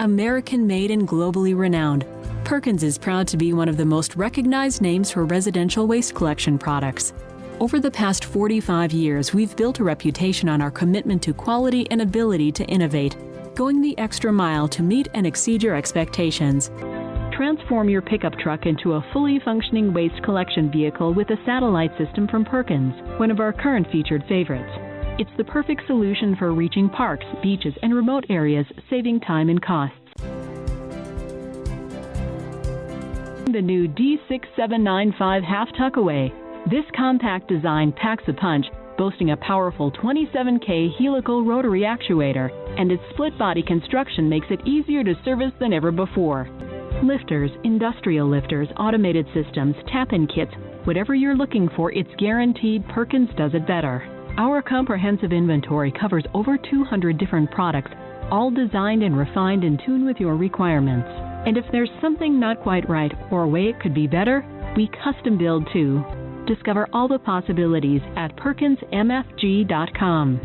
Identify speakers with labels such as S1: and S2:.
S1: American-made and globally renowned, Perkins is proud to be one of the most recognized names for residential waste collection products. Over the past 45 years, we've built a reputation on our commitment to quality and ability to innovate, going the extra mile to meet and exceed your expectations. Transform your pickup truck into a fully functioning waste collection vehicle with a satellite system from Perkins, one of our current featured favorites. It's the perfect solution for reaching parks, beaches, and remote areas, saving time and costs. The new D6795 half tuckaway. This compact design packs a punch, boasting a powerful 27K helical rotary actuator, and its split body construction makes it easier to service than ever before. Lifters, industrial lifters, automated systems, tap-in kits, whatever you're looking for, it's guaranteed Perkins does it better. Our comprehensive inventory covers over 200 different products, all designed and refined in tune with your requirements. And if there's something not quite right or a way it could be better, we custom build too. Discover all the possibilities at PerkinsMFG.com.